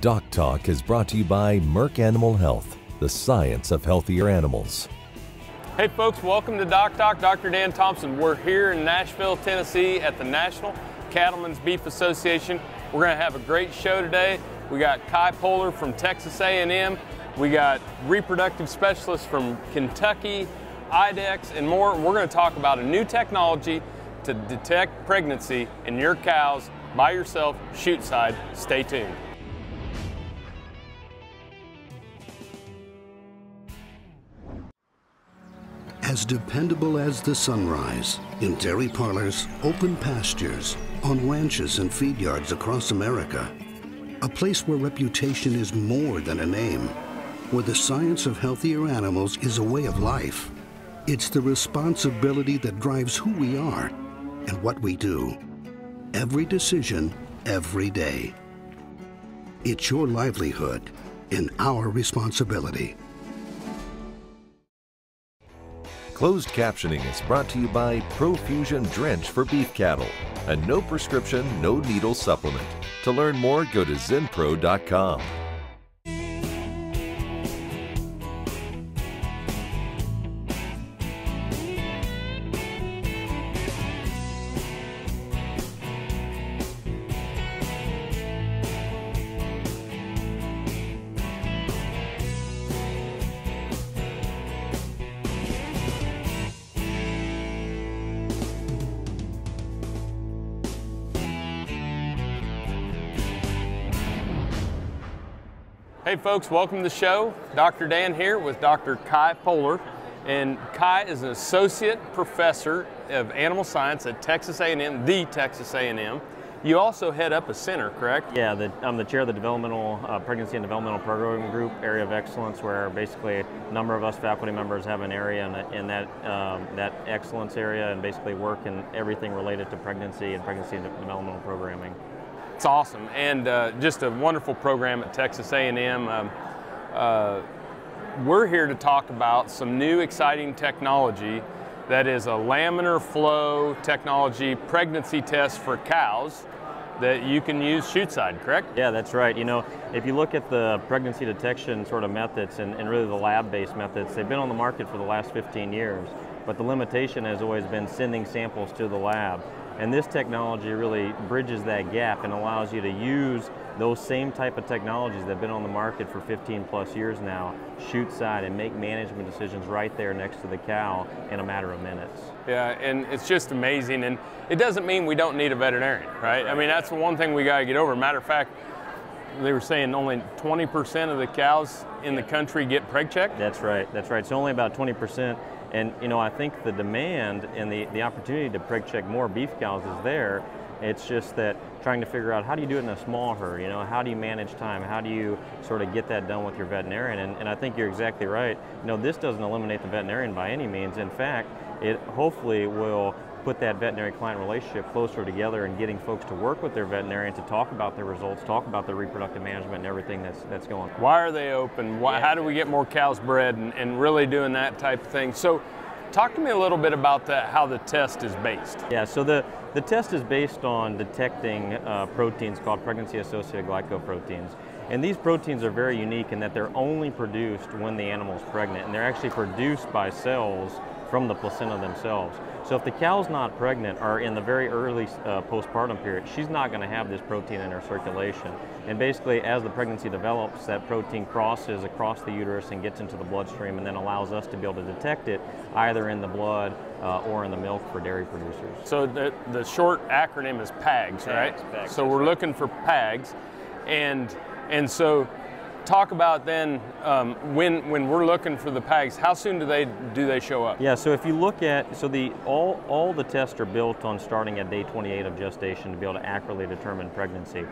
DocTalk is brought to you by Merck Animal Health, the science of healthier animals. Hey folks, welcome to DocTalk. Dr. Dan Thomson. We're here in Nashville, Tennessee at the National Cattlemen's Beef Association. We're going to have a great show today. We got Ky Pohler from Texas A&M. We got reproductive specialists from Kentucky, Idexx, and more. We're going to talk about a new technology to detect pregnancy in your cows by yourself, chute side. Stay tuned. As dependable as the sunrise, in dairy parlors, open pastures, on ranches and feed yards across America, a place where reputation is more than a name, where the science of healthier animals is a way of life. It's the responsibility that drives who we are and what we do. Every decision, every day. It's your livelihood and our responsibility. Closed captioning is brought to you by Profusion Drench for beef cattle, a no prescription, no needle supplement. To learn more, go to zenpro.com. Hey folks, welcome to the show. Dr. Dan here with Dr. Ky Pohler. And Ky is an associate professor of animal science at Texas A&M, the Texas A&M. You also head up a center, correct? Yeah, I'm the chair of the developmental pregnancy and developmental programming group, area of excellence, where basically a number of us faculty members have an area in that excellence area and basically work in everything related to pregnancy and developmental programming. It's awesome, and just a wonderful program at Texas A&M. We're here to talk about some new exciting technology that is a laminar flow technology pregnancy test for cows that you can use chute side, correct? Yeah, that's right. You know, if you look at the pregnancy detection sort of methods and really the lab-based methods, they've been on the market for the last 15 years, but the limitation has always been sending samples to the lab. And this technology really bridges that gap and allows you to use those same type of technologies that have been on the market for 15 plus years now, chute side, and make management decisions right there next to the cow in a matter of minutes. Yeah, and it's just amazing. And it doesn't mean we don't need a veterinarian, right? I mean, that's the one thing we got to get over. Matter of fact, they were saying only 20% of the cows in the country get preg checked? That's right, that's right. So only about 20%. And you know, I think the demand and the opportunity to preg check more beef cows is there. It's just that trying to figure out how do you do it in a small herd, you know, how do you manage time, how do you sort of get that done with your veterinarian, and I think you're exactly right. You know, this doesn't eliminate the veterinarian by any means. In fact, it hopefully will put that veterinary-client relationship closer together and getting folks to work with their veterinarian to talk about their results, talk about their reproductive management and everything that's going on. Why are they open? How do we get more cows bred and really doing that type of thing? So talk to me a little bit about that, how the test is based. Yeah, so the test is based on detecting proteins called pregnancy-associated glycoproteins. And these proteins are very unique in that they're only produced when the animal is pregnant, and they're actually produced by cells from the placenta themselves. So if the cow's not pregnant or in the very early postpartum period, she's not going to have this protein in her circulation. And basically, as the pregnancy develops, that protein crosses across the uterus and gets into the bloodstream and then allows us to be able to detect it either in the blood or in the milk for dairy producers. So the short acronym is PAGs, right? PAGs, so we're looking for PAGs. And so talk about then when we're looking for the PAGs, how soon do they show up? Yeah, so if you look at, all the tests are built on starting at day 28 of gestation to be able to accurately determine pregnancy.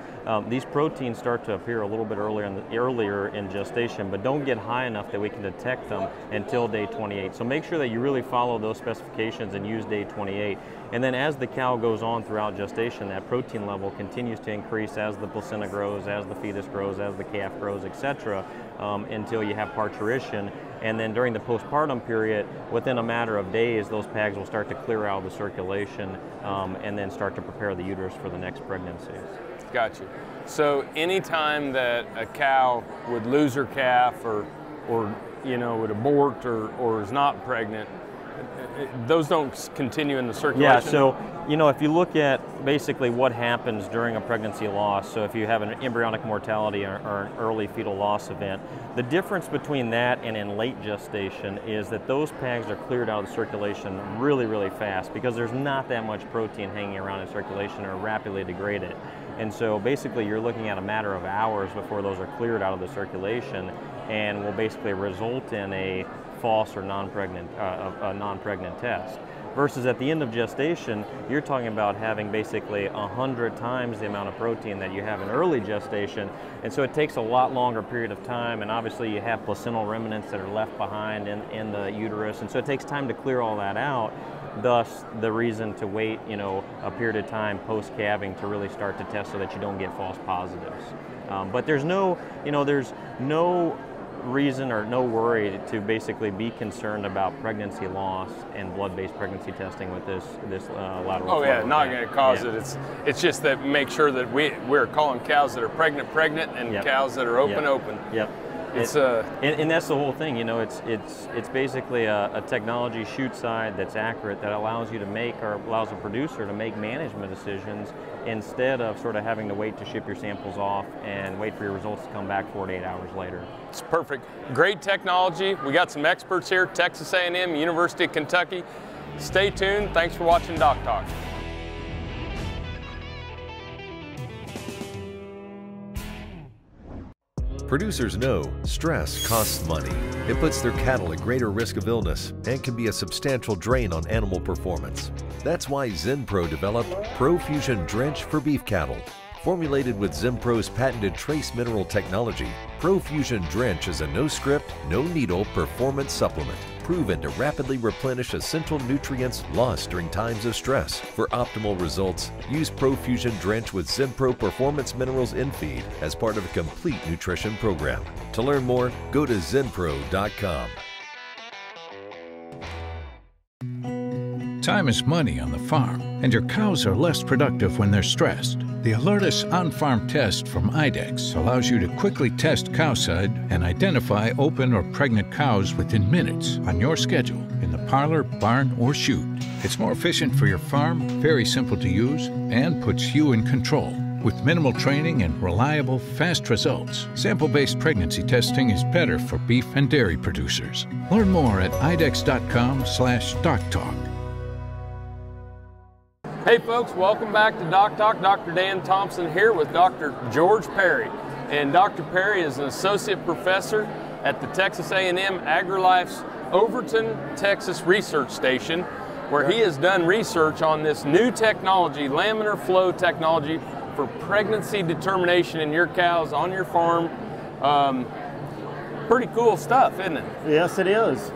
These proteins start to appear a little bit earlier in gestation, but don't get high enough that we can detect them until day 28. So make sure that you really follow those specifications and use day 28. And then as the cow goes on throughout gestation, that protein level continues to increase as the placenta grows, as the fetus grows, as the calf grows, etc., until you have parturition. And then during the postpartum period, within a matter of days, those PAGs will start to clear out of the circulation and then start to prepare the uterus for the next pregnancy. Got you. So anytime that a cow would lose her calf or would abort or is not pregnant, those don't continue in the circulation? Yeah, so if you look at basically what happens during a pregnancy loss, so if you have an embryonic mortality or an early fetal loss event, the difference between that and in late gestation is that those PAGs are cleared out of the circulation really, really fast because there's not that much protein hanging around in circulation or rapidly degraded. And so basically you're looking at a matter of hours before those are cleared out of the circulation and will basically result in a false or non-pregnant test. Versus at the end of gestation, you're talking about having basically 100 times the amount of protein that you have in early gestation, and so it takes a lot longer period of time, and obviously you have placental remnants that are left behind in the uterus, and so it takes time to clear all that out, thus the reason to wait a period of time post-calving to really start to test so that you don't get false positives. But there's no reason or no worry to basically be concerned about pregnancy loss and blood-based pregnancy testing with this lateral flow. Oh yeah, not going to cause it. It's just that make sure that we're calling cows that are pregnant and cows that are open. Yep. It's and that's the whole thing. It's basically a technology chute side that's accurate that allows you to make, or allows a producer to make management decisions instead of sort of having to wait to ship your samples off and wait for your results to come back 48 hours later. It's perfect. Great technology. We got some experts here, Texas A&M, University of Kentucky. Stay tuned. Thanks for watching DocTalk. Producers know stress costs money. It puts their cattle at greater risk of illness and can be a substantial drain on animal performance. That's why ZenPro developed ProFusion Drench for beef cattle. Formulated with ZenPro's patented trace mineral technology, ProFusion Drench is a no-script, no-needle performance supplement proven to rapidly replenish essential nutrients lost during times of stress. For optimal results, use ProFusion Drench with ZenPro Performance Minerals in feed as part of a complete nutrition program. To learn more, go to zenpro.com. Time is money on the farm, and your cows are less productive when they're stressed. The Alerty on-farm test from Idexx allows you to quickly test cow side and identify open or pregnant cows within minutes on your schedule in the parlor, barn, or chute. It's more efficient for your farm, very simple to use, and puts you in control. With minimal training and reliable, fast results, sample-based pregnancy testing is better for beef and dairy producers. Learn more at idexx.com/DocTalk. Hey folks, welcome back to DocTalk. Dr. Dan Thomson here with Dr. George Perry. And Dr. Perry is an associate professor at the Texas A&M AgriLife's Overton, Texas Research Station, where he has done research on this new technology, laminar flow technology for pregnancy determination in your cows on your farm. Pretty cool stuff, isn't it? Yes, it is.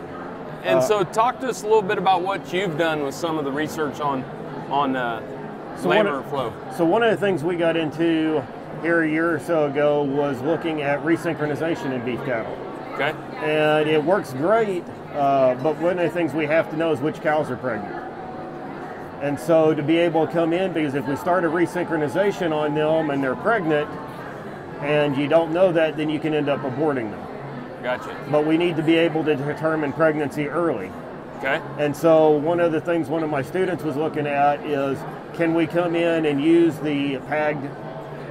And so talk to us a little bit about what you've done with some of the research on laminar flow. So one of the things we got into here a year or so ago was looking at resynchronization in beef cattle. Okay. And it works great, but one of the things we have to know is which cows are pregnant. And so to be able to come in, because if we start a resynchronization on them and they're pregnant and you don't know that, then you can end up aborting them. Gotcha. But we need to be able to determine pregnancy early. Okay. And so one of the things one of my students was looking at is, can we come in and use the PAGD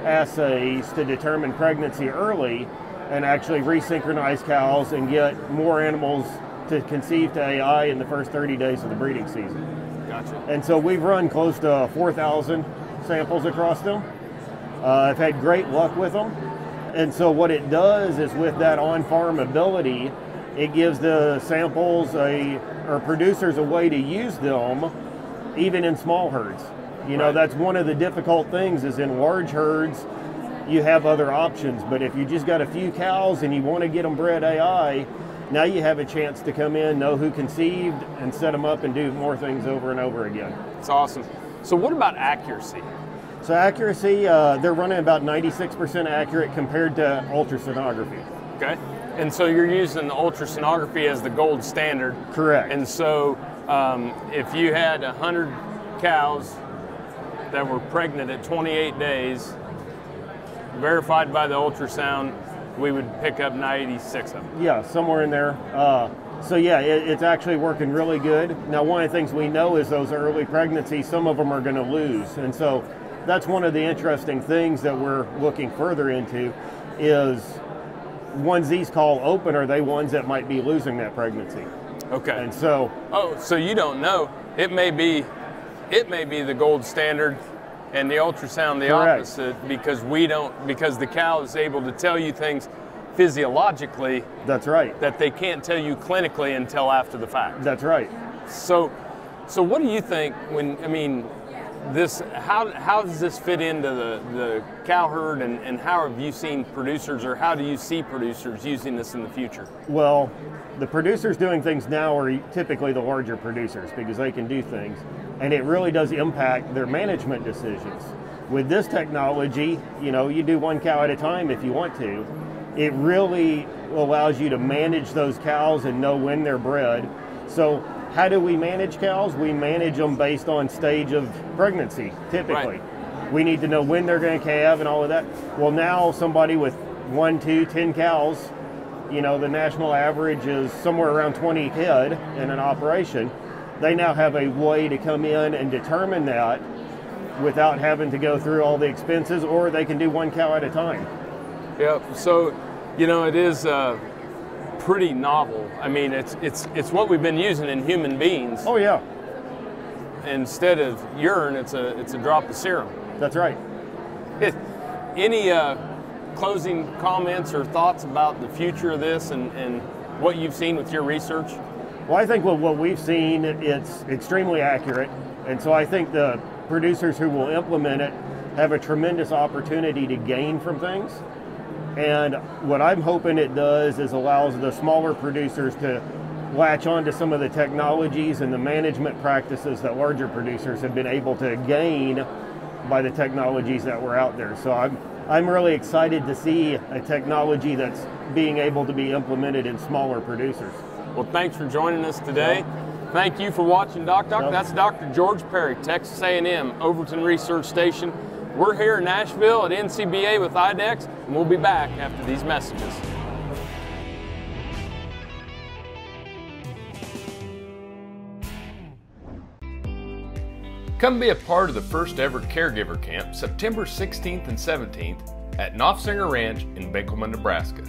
assays to determine pregnancy early and actually resynchronize cows and get more animals to conceive to AI in the first 30 days of the breeding season. Gotcha. And so we've run close to 4,000 samples across them. I've had great luck with them. And so what it does is, with that on-farm ability, it gives the samples or producers a way to use them even in small herds. You know, that's one of the difficult things is in large herds, you have other options. But if you just got a few cows and you want to get them bred AI, now you have a chance to come in, know who conceived, and set them up and do more things over and over again. It's awesome. So what about accuracy? So accuracy, they're running about 96% accurate compared to ultrasonography. Okay. And so you're using ultrasonography as the gold standard. Correct. And so if you had 100 cows that were pregnant at 28 days verified by the ultrasound, we would pick up 96 of them. Yeah, somewhere in there. So yeah, it's actually working really good. Now, one of the things we know is those early pregnancies, some of them are going to lose. And so that's one of the interesting things that we're looking further into is ones these call open, are they ones that might be losing that pregnancy? Okay. And so... Oh, so you don't know. It may be the gold standard and the ultrasound the Correct. opposite, because the cow is able to tell you things physiologically. That's right. That they can't tell you clinically until after the fact. That's right. So what do you think how does this fit into the cow herd, and how have you seen producers, or how do you see producers using this in the future? Well, the producers doing things now are typically the larger producers because they can do things, and it really does impact their management decisions. With this technology, you do one cow at a time if you want to. It really allows you to manage those cows and know when they're bred. So how do we manage cows? We manage them based on stage of pregnancy, typically. Right. We need to know when they're going to calve and all of that. Well, now somebody with 1, 2, 10 cows, the national average is somewhere around 20 head in an operation. They now have a way to come in and determine that without having to go through all the expenses, or they can do one cow at a time. Yep. So, it is pretty novel. I mean, it's what we've been using in human beings. Oh yeah. Instead of urine, it's a drop of serum. That's right. Any closing comments or thoughts about the future of this and what you've seen with your research? Well, I think what we've seen, it's extremely accurate, and so I think the producers who will implement it have a tremendous opportunity to gain from things. And what I'm hoping it does is allows the smaller producers to latch on to some of the technologies and the management practices that larger producers have been able to gain by the technologies that were out there. So I'm really excited to see a technology that's being able to be implemented in smaller producers. Well, thanks for joining us today. Thank you for watching DocTalk. That's Dr. George Perry, Texas A&M, Overton Research Station. We're here in Nashville at NCBA with Idexx, and we'll be back after these messages. Come be a part of the first ever caregiver camp, September 16th and 17th at Knopfsinger Ranch in Benkelman, Nebraska.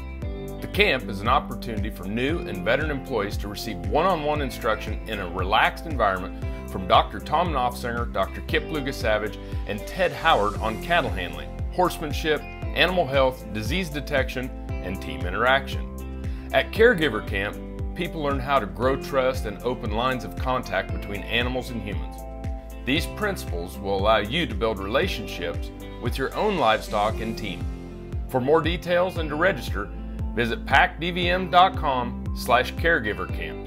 The camp is an opportunity for new and veteran employees to receive one-on-one instruction in a relaxed environment from Dr. Tom Knopfsinger, Dr. Kip Luga-Savage, and Ted Howard on cattle handling, horsemanship, animal health, disease detection, and team interaction. At Caregiver Camp, people learn how to grow trust and open lines of contact between animals and humans. These principles will allow you to build relationships with your own livestock and team. For more details and to register, visit packdvm.com/caregivercamp.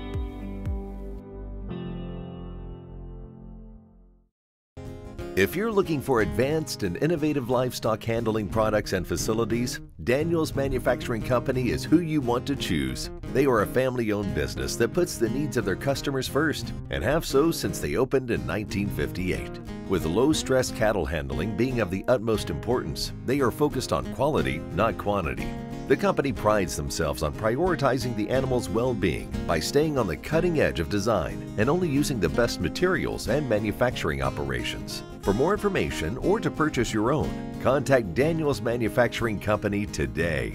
If you're looking for advanced and innovative livestock handling products and facilities, Daniels Manufacturing Company is who you want to choose. They are a family-owned business that puts the needs of their customers first, and have so since they opened in 1958. With low-stress cattle handling being of the utmost importance, they are focused on quality, not quantity. The company prides themselves on prioritizing the animal's well-being by staying on the cutting edge of design and only using the best materials and manufacturing operations. For more information or to purchase your own, contact Daniels Manufacturing Company today.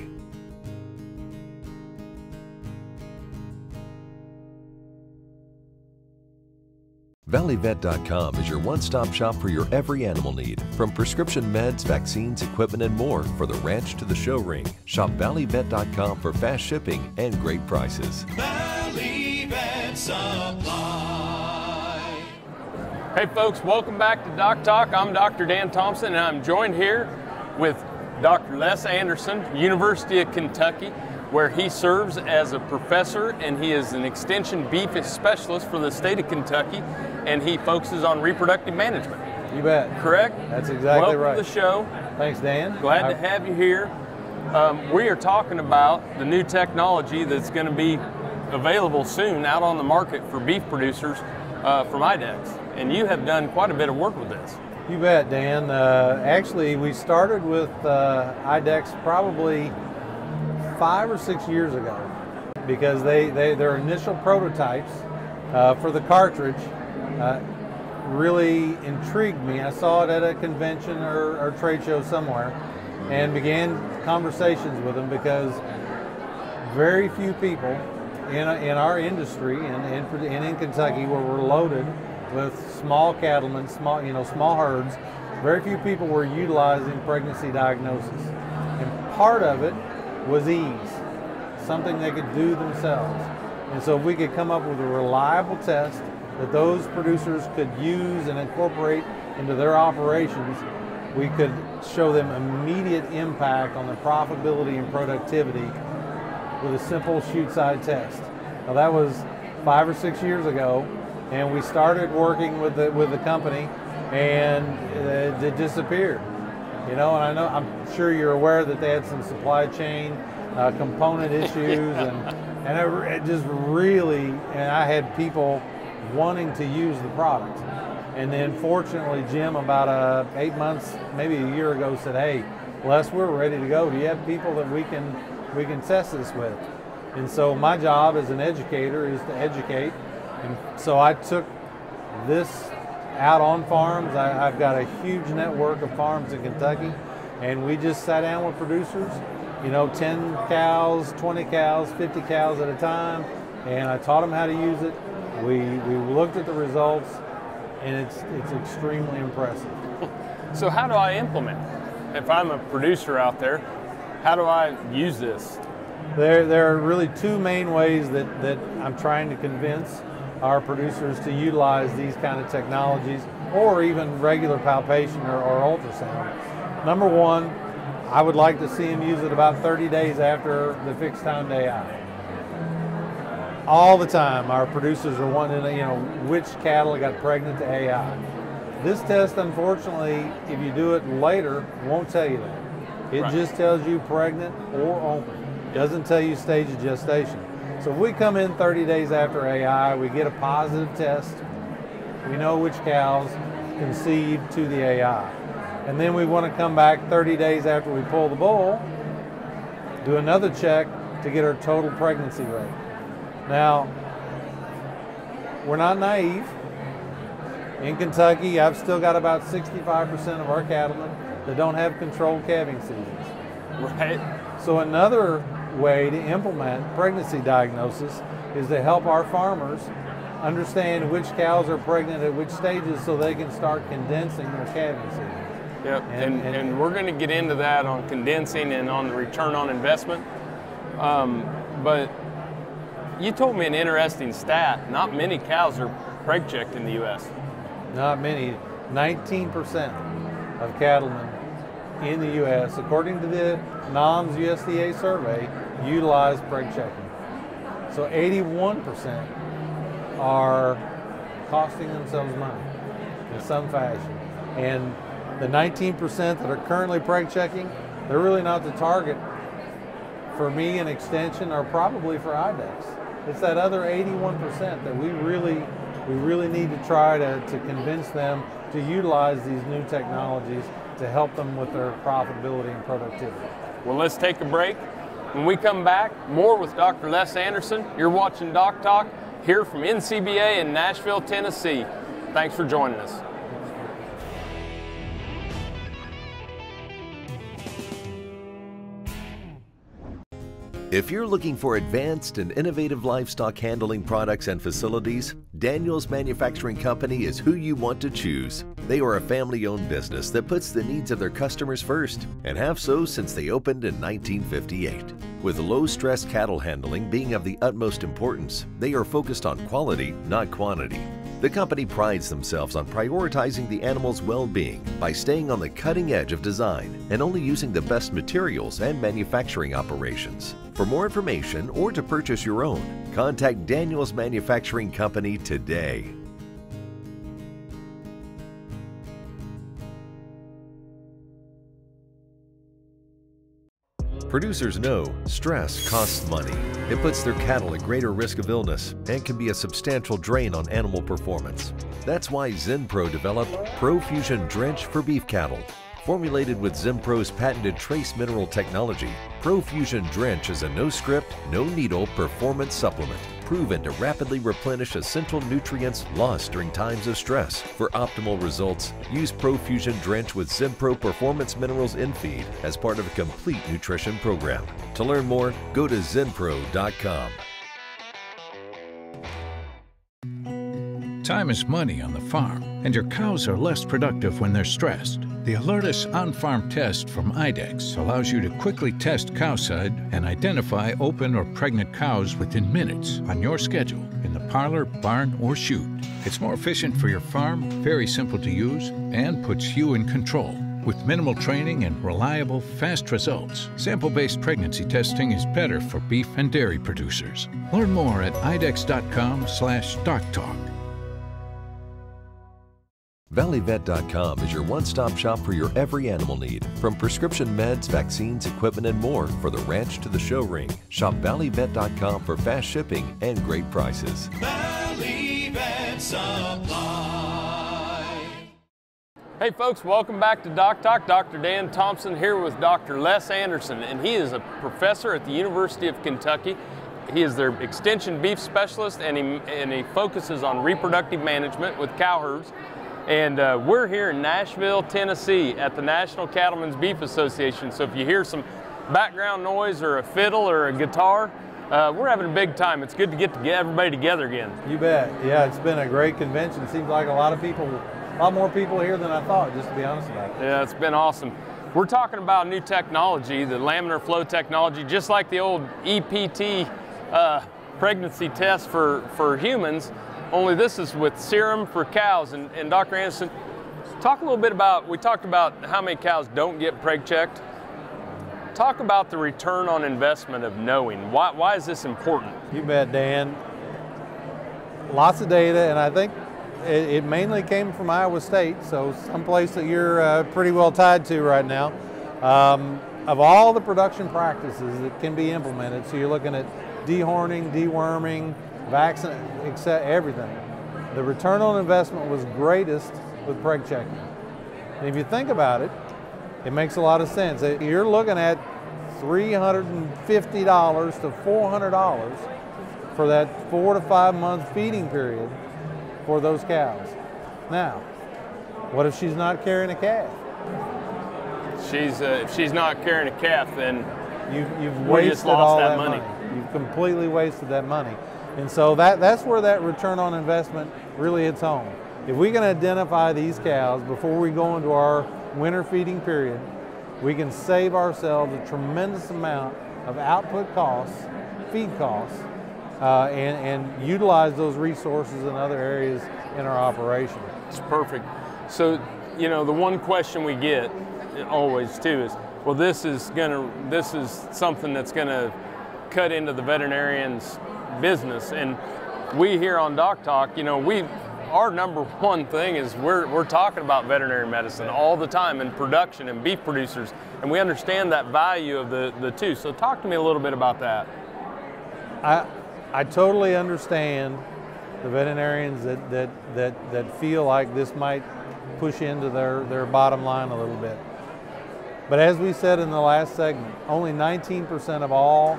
ValleyVet.com is your one-stop shop for your every animal need, from prescription meds, vaccines, equipment, and more for the ranch to the show ring. Shop ValleyVet.com for fast shipping and great prices. Valley Vet Supply. Hey folks, welcome back to DocTalk. I'm Dr. Dan Thomson, and I'm joined here with Dr. Les Anderson, University of Kentucky, where he serves as a professor, and he is an extension beef specialist for the state of Kentucky, and he focuses on reproductive management. You bet. Correct? That's exactly right. Welcome to the show. Thanks, Dan. Glad to have you here. We are talking about the new technology that's going to be available soon out on the market for beef producers from Idexx, and you have done quite a bit of work with this. You bet, Dan. Actually, we started with Idexx probably 5 or 6 years ago, because their initial prototypes for the cartridge really intrigued me. I saw it at a convention or trade show somewhere and began conversations with them, because very few people in our industry and in Kentucky, where we're loaded with small cattlemen, small herds, very few people were utilizing pregnancy diagnosis. And part of it was ease, something they could do themselves. And so if we could come up with a reliable test that those producers could use and incorporate into their operations, we could show them immediate impact on their profitability and productivity with a simple chute side test. Now that was 5 or 6 years ago, and we started working with the company, and it disappeared. And I'm sure you're aware that they had some supply chain component issues, and it just really, and I had people wanting to use the product. And then fortunately, Jim, about 8 months, maybe a year ago, said, "Hey, Les, we're ready to go. Do you have people that we can test this with?" And so my job as an educator is to educate. And so I took this out on farms. I've got a huge network of farms in Kentucky, and we just sat down with producers, 10 cows, 20 cows, 50 cows at a time, and I taught them how to use it. We looked at the results, and it's extremely impressive. So how do I implement? If I'm a producer out there, how do I use this? There are really two main ways that I'm trying to convince our producers to utilize these kind of technologies, or even regular palpation or ultrasound. Number one, I would like to see them use it about 30 days after the fixed time to AI. All the time, our producers are wanting to know, which cattle got pregnant to AI. This test, unfortunately, if you do it later, won't tell you that. It just tells you pregnant or open. It doesn't tell you stage of gestation. So if we come in 30 days after AI, we get a positive test, we know which cows conceived to the AI. And then we want to come back 30 days after we pull the bull, do another check to get our total pregnancy rate. Now, we're not naive. In Kentucky, I've still got about 65% of our cattlemen that don't have controlled calving seasons. Right. So another way to implement pregnancy diagnosis is to help our farmers understand which cows are pregnant at which stages, so they can start condensing their calving season. Yep, and we're going to get into that on condensing and on the return on investment. But you told me an interesting stat. Not many cows are preg checked in the U.S. Not many. 19% of cattlemen in the U.S., according to the NOMS USDA survey, utilize preg checking. So 81% are costing themselves money in some fashion. And the 19% that are currently preg checking, they're really not the target for me and Extension, or probably for Idexx. It's that other 81% that we really need to try to convince them to utilize these new technologies to help them with their profitability and productivity. Well, let's take a break. When we come back, more with Dr. Les Anderson. You're watching DocTalk here from NCBA in Nashville, Tennessee. Thanks for joining us. If you're looking for advanced and innovative livestock handling products and facilities, Daniels Manufacturing Company is who you want to choose. They are a family-owned business that puts the needs of their customers first, and have so since they opened in 1958. With low-stress cattle handling being of the utmost importance, they are focused on quality, not quantity. The company prides themselves on prioritizing the animal's well-being by staying on the cutting edge of design and only using the best materials and manufacturing operations. For more information or to purchase your own, contact Daniels Manufacturing Company today. Producers know stress costs money. It puts their cattle at greater risk of illness and can be a substantial drain on animal performance. That's why ZenPro developed ProFusion Drench for beef cattle. Formulated with ZenPro's patented trace mineral technology, ProFusion Drench is a no-script, no-needle performance supplement proven to rapidly replenish essential nutrients lost during times of stress. For optimal results, use ProFusion Drench with ZenPro Performance Minerals in feed as part of a complete nutrition program. To learn more, go to zenpro.com. Time is money on the farm, and your cows are less productive when they're stressed. The Alerty on-farm test from Idexx allows you to quickly test cowside and identify open or pregnant cows within minutes on your schedule in the parlor, barn, or chute. It's more efficient for your farm, very simple to use, and puts you in control. With minimal training and reliable, fast results, sample-based pregnancy testing is better for beef and dairy producers. Learn more at idexx.com/DocTalk. ValleyVet.com is your one-stop shop for your every animal need, from prescription meds, vaccines, equipment, and more for the ranch to the show ring. Shop ValleyVet.com for fast shipping and great prices. Valley Vet Supply. Hey folks, welcome back to DocTalk. Dr. Dan Thomson here with Dr. Les Anderson, and he is a professor at the University of Kentucky. He is their extension beef specialist, and he focuses on reproductive management with cow herds. And we're here in Nashville, Tennessee at the National Cattlemen's Beef Association. So if you hear some background noise or a fiddle or a guitar, we're having a big time. It's good to get everybody together again. You bet. Yeah, it's been a great convention. Seems like a lot more people here than I thought, just to be honest about it. Yeah, it's been awesome. We're talking about new technology, the laminar flow technology, just like the old EPT pregnancy test for humans. Only this is with serum for cows. And Dr. Anderson, talk a little bit about, we talked about how many cows don't get preg checked. Talk about the return on investment of knowing. Why is this important? You bet, Dan. Lots of data, and I think it mainly came from Iowa State, so someplace that you're pretty well tied to right now. Of all the production practices that can be implemented, so you're looking at dehorning, deworming, vaccine, except everything. The return on investment was greatest with preg checking. And if you think about it, it makes a lot of sense. You're looking at $350 to $400 for that 4 to 5 month feeding period for those cows. Now, what if she's not carrying a calf? If she's not carrying a calf, then you've wasted all that money. You've completely wasted that money. And so that's where that return on investment really hits home. If we can identify these cows before we go into our winter feeding period, we can save ourselves a tremendous amount of output costs, feed costs, and utilize those resources in other areas in our operation. It's perfect. So, you know, the one question we get always too is, well, this is something that's gonna cut into the veterinarian's business. And we here on DocTalk, you know, our number one thing is we're talking about veterinary medicine all the time, and production and beef producers, and we understand that value of the two. So talk to me a little bit about that. I totally understand the veterinarians that feel like this might push into their bottom line a little bit. But as we said in the last segment, only 19% of all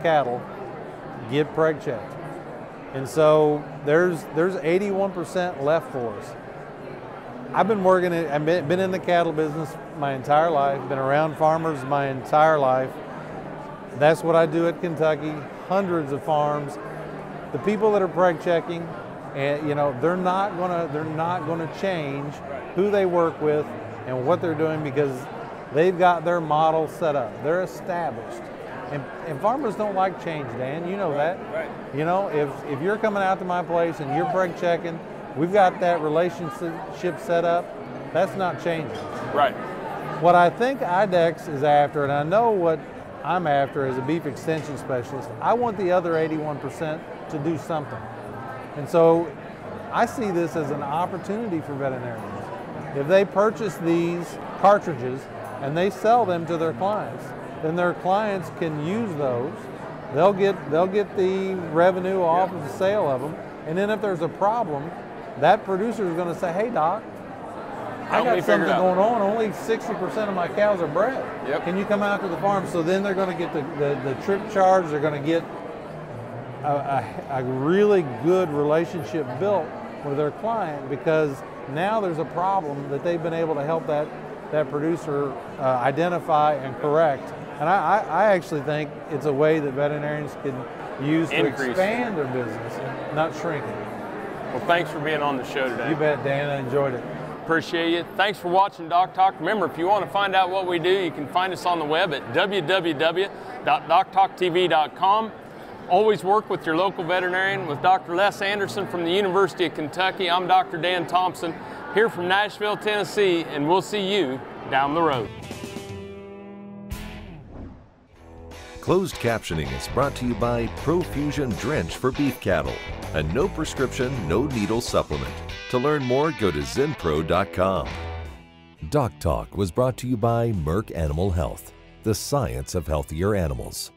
cattle get preg checked. And so there's 81% left for us. I've been in the cattle business my entire life, been around farmers my entire life. That's what I do at Kentucky, hundreds of farms. The people that are preg checking, and you know, they're not gonna change who they work with and what they're doing, because they've got their model set up. They're established. And farmers don't like change, Dan. You know that. Right. You know, if you're coming out to my place and you're preg checking, we've got that relationship set up. That's not changing. Right. What I think Idexx is after, and I know what I'm after as a beef extension specialist, I want the other 81% to do something. And so I see this as an opportunity for veterinarians. If they purchase these cartridges and they sell them to their clients, then their clients can use those. They'll get the revenue off of the sale of them, and then if there's a problem, that producer is going to say, "Hey, Doc, I got something going on. Only 60% of my cows are bred. Yep. Can you come out to the farm?" So then they're going to get the trip charge. They're going to get a really good relationship built with their client, because now there's a problem that they've been able to help that producer identify and correct. And I actually think it's a way that veterinarians can use to expand their business, not shrink it. Well, thanks for being on the show today. You bet, Dan. I enjoyed it. Appreciate you. Thanks for watching DocTalk. Remember, if you want to find out what we do, you can find us on the web at www.doctalktv.com. Always work with your local veterinarian. With Dr. Les Anderson from the University of Kentucky, I'm Dr. Dan Thomson, here from Nashville, Tennessee, and we'll see you down the road. Closed captioning is brought to you by Profusion Drench for beef cattle, a no prescription, no needle supplement. To learn more, go to zenpro.com. DocTalk was brought to you by Merck Animal Health, the science of healthier animals.